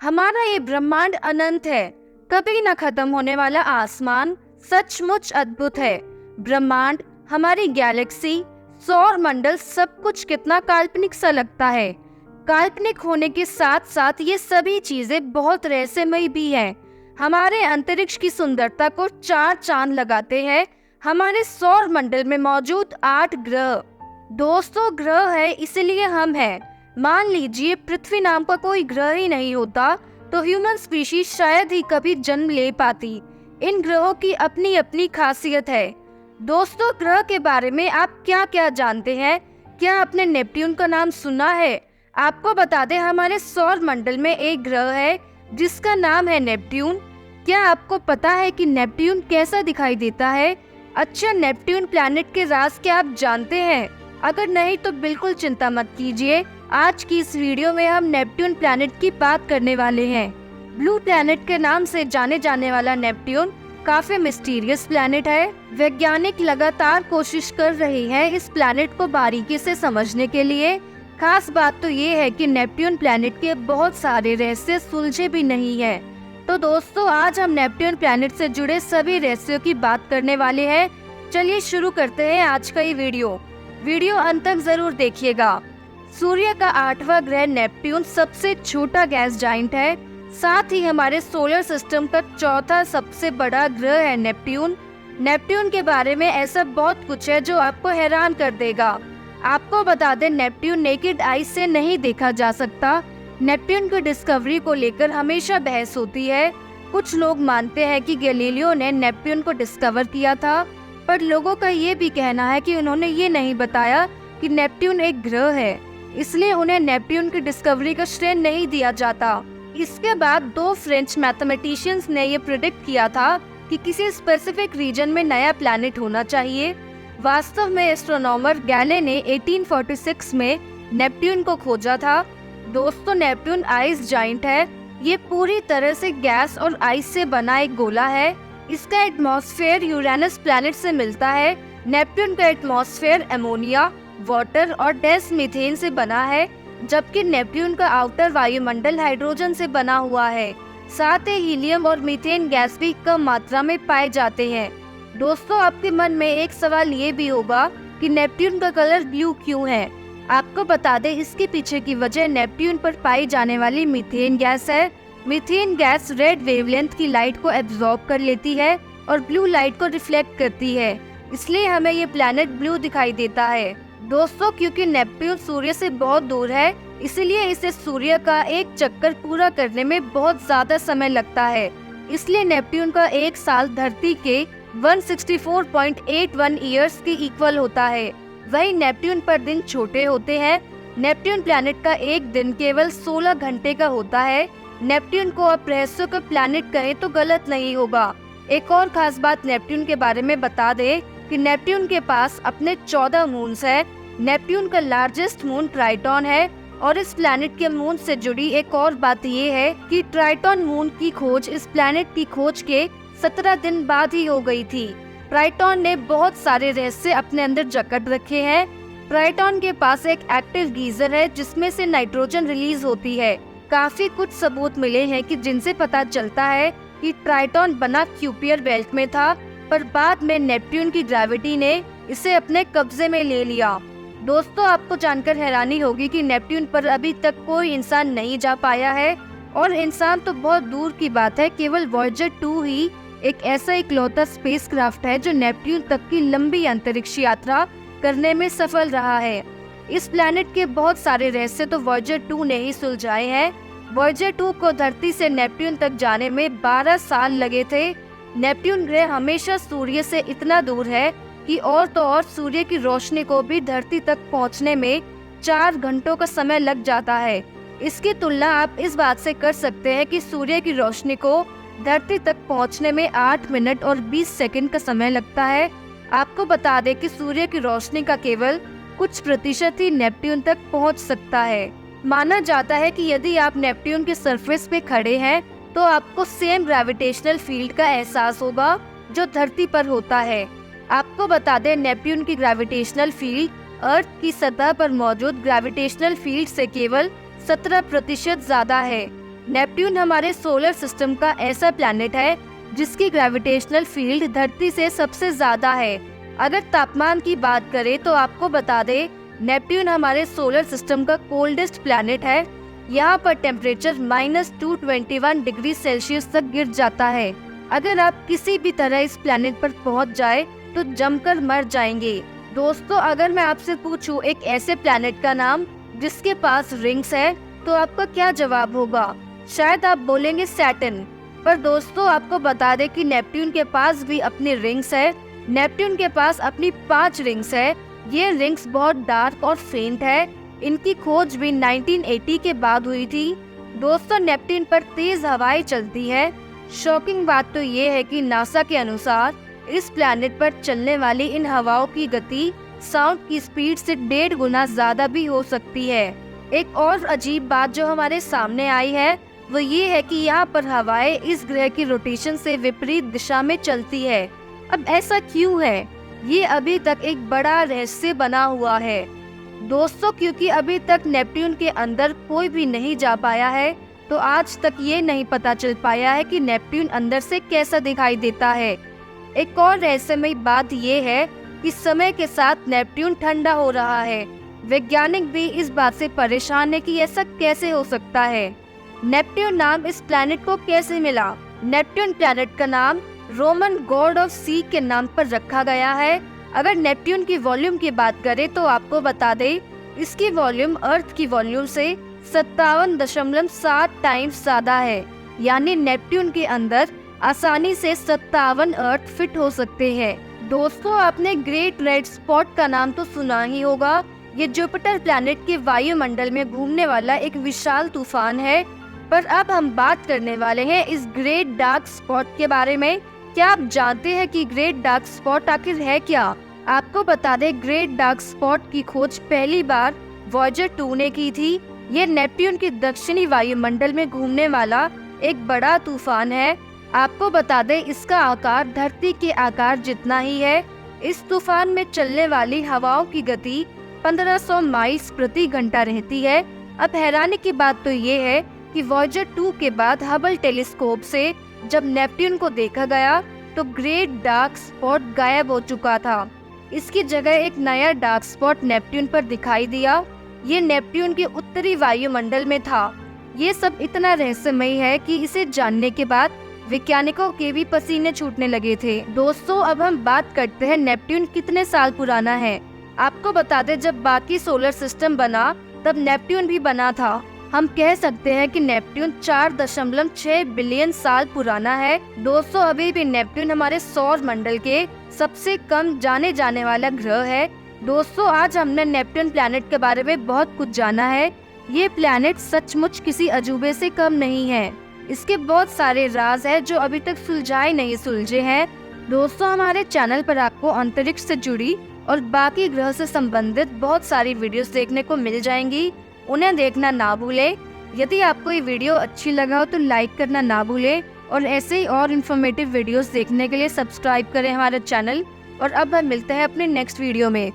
हमारा ये ब्रह्मांड अनंत है, कभी न खत्म होने वाला आसमान सचमुच अद्भुत है। ब्रह्मांड, हमारी गैलेक्सी, सौर मंडल, सब कुछ कितना काल्पनिक सा लगता है। काल्पनिक होने के साथ साथ ये सभी चीजें बहुत रहस्यमयी भी हैं। हमारे अंतरिक्ष की सुंदरता को चार चांद लगाते हैं हमारे सौर मंडल में मौजूद 8 ग्रह। दोस्तों, ग्रह है इसलिए हम हैं। मान लीजिए पृथ्वी नाम का कोई ग्रह ही नहीं होता तो ह्यूमन स्पीशीज शायद ही कभी जन्म ले पाती। इन ग्रहों की अपनी अपनी खासियत है। दोस्तों, ग्रह के बारे में आप क्या क्या जानते हैं? क्या आपने नेपट्यून का नाम सुना है? आपको बता दें, हमारे सौर मंडल में एक ग्रह है जिसका नाम है नेपट्यून। क्या आपको पता है कि नेपट्यून कैसा दिखाई देता है? अच्छा, नेपट्यून प्लैनेट के राज क्या आप जानते हैं? अगर नहीं तो बिल्कुल चिंता मत कीजिए। आज की इस वीडियो में हम नेपट्यून प्लैनेट की बात करने वाले हैं। ब्लू प्लैनेट के नाम से जाने जाने वाला नेपट्यून काफी मिस्टीरियस प्लैनेट है। वैज्ञानिक लगातार कोशिश कर रहे हैं इस प्लैनेट को बारीकी से समझने के लिए। खास बात तो ये है कि नेपट्यून प्लैनेट के बहुत सारे रहस्य सुलझे भी नहीं है। तो दोस्तों, आज हम नेपट्यून प्लैनेट से जुड़े सभी रहस्यों की बात करने वाले हैं। चलिए शुरू करते हैं आज का ये वीडियो अंत तक जरूर देखिएगा। सूर्य का 8वां ग्रह नेपट्यून सबसे छोटा गैस जाइंट है। साथ ही हमारे सोलर सिस्टम का चौथा सबसे बड़ा ग्रह है नेपट्यून। नेपट्यून के बारे में ऐसा बहुत कुछ है जो आपको हैरान कर देगा। आपको बता दें, नेपट्यून नेकेड आई से नहीं देखा जा सकता। नेपट्यून की डिस्कवरी को लेकर हमेशा बहस होती है। कुछ लोग मानते हैं कि गैलीलियो ने नेपट्यून को डिस्कवर किया था, पर लोगों का ये भी कहना है कि उन्होंने ये नहीं बताया कि नेपट्यून एक ग्रह है, इसलिए उन्हें नेपट्यून की डिस्कवरी का श्रेय नहीं दिया जाता। इसके बाद 2 फ्रेंच मैथमेटिशियंस ने ये प्रेडिक्ट किया था कि किसी स्पेसिफिक रीजन में नया प्लैनेट होना चाहिए। वास्तव में एस्ट्रोनॉमर गैले ने 1846 में नेपट्यून को खोजा था। दोस्तों, नेपट्यून आइस जाइंट है। ये पूरी तरह से गैस और आइस से बना एक गोला है। इसका एटमॉस्फेयर यूरेनस प्लैनेट से मिलता है। नेपट्यून का एटमॉस्फेयर अमोनिया, वाटर और डैश मीथेन से बना है, जबकि नेपट्यून का आउटर वायुमंडल हाइड्रोजन से बना हुआ है। साथ ही हीलियम और मीथेन गैस भी कम मात्रा में पाए जाते हैं। दोस्तों, आपके मन में एक सवाल ये भी होगा कि नेपट्यून का कलर ब्लू क्यों है? आपको बता दें, इसके पीछे की वजह नेपट्यून पर पाई जाने वाली मीथेन गैस है। मीथेन गैस रेड वेवलेंथ की लाइट को एब्जॉर्ब कर लेती है और ब्लू लाइट को रिफ्लेक्ट करती है, इसलिए हमें ये प्लैनेट ब्लू दिखाई देता है। दोस्तों, क्योंकि नेपट्यून सूर्य से बहुत दूर है, इसलिए इसे सूर्य का एक चक्कर पूरा करने में बहुत ज्यादा समय लगता है। इसलिए नेपट्यून का एक साल धरती के 164.81 ईयर्स के इक्वल होता है। वहीं नेपट्यून पर दिन छोटे होते हैं। नेपट्यून प्लैनेट का एक दिन केवल 16 घंटे का होता है। नेपट्यून को आप रहस्यों का प्लैनेट कहें तो गलत नहीं होगा। एक और खास बात नेपट्यून के बारे में बता दें कि नेपट्यून के पास अपने 14 मून्स है। नेपट्यून का लार्जेस्ट मून ट्राइटॉन है। और इस प्लैनेट के मून से जुड़ी एक और बात ये है कि ट्राइटॉन मून की खोज इस प्लैनेट की खोज के 17 दिन बाद ही हो गई थी। ट्राइटॉन ने बहुत सारे रहस्य अपने अंदर जकड़ रखे हैं। ट्राइटॉन के पास एक एक्टिव गीजर है जिसमें से नाइट्रोजन रिलीज होती है। काफी कुछ सबूत मिले हैं कि जिनसे पता चलता है कि ट्राइटॉन बना क्यूपियर बेल्ट में था, पर बाद में नेपट्यून की ग्रेविटी ने इसे अपने कब्जे में ले लिया। दोस्तों, आपको जानकर हैरानी होगी कि नेपट्यून पर अभी तक कोई इंसान नहीं जा पाया है, और इंसान तो बहुत दूर की बात है। केवल वॉयेजर 2 ही एक ऐसा इकलौता स्पेसक्राफ्ट है जो नेपट्यून तक की लंबी अंतरिक्ष यात्रा करने में सफल रहा है। इस प्लैनेट के बहुत सारे रहस्य तो वॉयेजर 2 ने ही सुलझाए हैं। वॉयेजर 2 को धरती से नेपट्यून तक जाने में 12 साल लगे थे। नेपट्यून ग्रह हमेशा सूर्य से इतना दूर है कि और तो और सूर्य की रोशनी को भी धरती तक पहुंचने में 4 घंटों का समय लग जाता है। इसकी तुलना आप इस बात से कर सकते हैं कि सूर्य की रोशनी को धरती तक पहुंचने में 8 मिनट और 20 सेकंड का समय लगता है। आपको बता दें कि सूर्य की रोशनी का केवल कुछ प्रतिशत ही नेपट्यून तक पहुंच सकता है। माना जाता है कि यदि आप नेपट्यून के सरफेस पे खड़े हैं तो आपको सेम ग्रेविटेशनल फील्ड का एहसास होगा जो धरती पर होता है। आपको बता दें, नेपट्यून की ग्रेविटेशनल फील्ड अर्थ की सतह पर मौजूद ग्रेविटेशनल फील्ड से केवल 17% ज्यादा है। नेपट्टून हमारे सोलर सिस्टम का ऐसा प्लैनेट है जिसकी ग्रेविटेशनल फील्ड धरती से सबसे ज्यादा है। अगर तापमान की बात करें तो आपको बता दें, नेपट्टून हमारे सोलर सिस्टम का कोल्डेस्ट प्लैनेट है। यहाँ पर टेम्परेचर -221 डिग्री सेल्सियस तक गिर जाता है। अगर आप किसी भी तरह इस प्लैनेट पर पहुँच जाए तो जमकर मर जाएंगे। दोस्तों, अगर मैं आपसे पूछूं एक ऐसे प्लैनेट का नाम जिसके पास रिंग्स है, तो आपका क्या जवाब होगा? शायद आप बोलेंगे सैटर्न। पर दोस्तों, आपको बता दें कि नेपट्टून के पास भी अपनी रिंग्स है। नेपट्टून के पास अपनी 5 रिंग्स है। ये रिंग्स बहुत डार्क और फेंट है। इनकी खोज भी 1980 के बाद हुई थी। दोस्तों, नेपट्टून पर तेज हवाएं चलती है। शॉकिंग बात तो ये है कि नासा के अनुसार इस प्लैनेट पर चलने वाली इन हवाओं की गति साउंड की स्पीड से 1.5 गुना ज्यादा भी हो सकती है। एक और अजीब बात जो हमारे सामने आई है वो ये है कि यहाँ पर हवाएं इस ग्रह की रोटेशन से विपरीत दिशा में चलती है। अब ऐसा क्यों है? ये अभी तक एक बड़ा रहस्य बना हुआ है दोस्तों, क्योंकि अभी तक नेपट्टून के अंदर कोई भी नहीं जा पाया है, तो आज तक ये नहीं पता चल पाया है कि नेपट्टून अंदर से कैसा दिखाई देता है। एक और रहस्यमयी बात ये है कि समय के साथ नेपट्टून ठंडा हो रहा है। वैज्ञानिक भी इस बात से परेशान है कि ऐसा कैसे हो सकता है। नेपट्टून नाम इस प्लैनेट को कैसे मिला? नेपट्टून प्लैनेट का नाम रोमन गॉड ऑफ सी के नाम पर रखा गया है। अगर नेपट्टून की वॉल्यूम की बात करें तो आपको बता दें, इसकी वॉल्यूम अर्थ की वॉल्यूम से 57.7 टाइम्स ज्यादा है। यानी नेपट्टून के अंदर आसानी से 57 अर्थ फिट हो सकते हैं। दोस्तों, आपने ग्रेट रेड स्पॉट का नाम तो सुना ही होगा। ये जुपिटर प्लैनेट के वायुमंडल में घूमने वाला एक विशाल तूफान है। पर अब हम बात करने वाले हैं इस ग्रेट डार्क स्पॉट के बारे में। क्या आप जानते हैं कि ग्रेट डार्क स्पॉट आखिर है क्या? आपको बता दें, ग्रेट डार्क स्पॉट की खोज पहली बार वॉयेजर 2 ने की थी। ये नेपट्टून के दक्षिणी वायुमंडल में घूमने वाला एक बड़ा तूफान है। आपको बता दें, इसका आकार धरती के आकार जितना ही है। इस तूफान में चलने वाली हवाओं की गति 1500 माइल्स प्रति घंटा रहती है। अब हैरानी की बात तो ये है कि वॉयेजर 2 के बाद हबल टेलीस्कोप से जब नेपट्टून को देखा गया तो ग्रेट डार्क स्पॉट गायब हो चुका था। इसकी जगह एक नया डार्क स्पॉट नेपट्टून पर दिखाई दिया। ये नेपट्टून के उत्तरी वायुमंडल में था। ये सब इतना रहस्यमयी है कि इसे जानने के बाद वैज्ञानिकों के भी पसीने छूटने लगे थे। दोस्तों, अब हम बात करते हैं नेपट्टून कितने साल पुराना है। आपको बता दें, जब बाकी सोलर सिस्टम बना तब नेपट्टून भी बना था। हम कह सकते हैं कि नेपट्टून 4.6 बिलियन साल पुराना है। दोस्तों, अभी भी नेपट्टून हमारे सौर मंडल के सबसे कम जाने जाने वाला ग्रह है। दोस्तों, आज हमने नेपट्टून प्लैनेट के बारे में बहुत कुछ जाना है। ये प्लैनेट सचमुच किसी अजूबे से कम नहीं है। इसके बहुत सारे राज हैं जो अभी तक सुलझाए नहीं सुलझे हैं। दोस्तों, हमारे चैनल पर आपको अंतरिक्ष से जुड़ी और बाकी ग्रह से संबंधित बहुत सारी वीडियोस देखने को मिल जाएंगी। उन्हें देखना ना भूलें। यदि आपको ये वीडियो अच्छी लगा हो तो लाइक करना ना भूलें और ऐसे ही और इन्फॉर्मेटिव वीडियोस देखने के लिए सब्सक्राइब करें हमारे चैनल। और अब हम मिलते हैं अपने नेक्स्ट वीडियो में।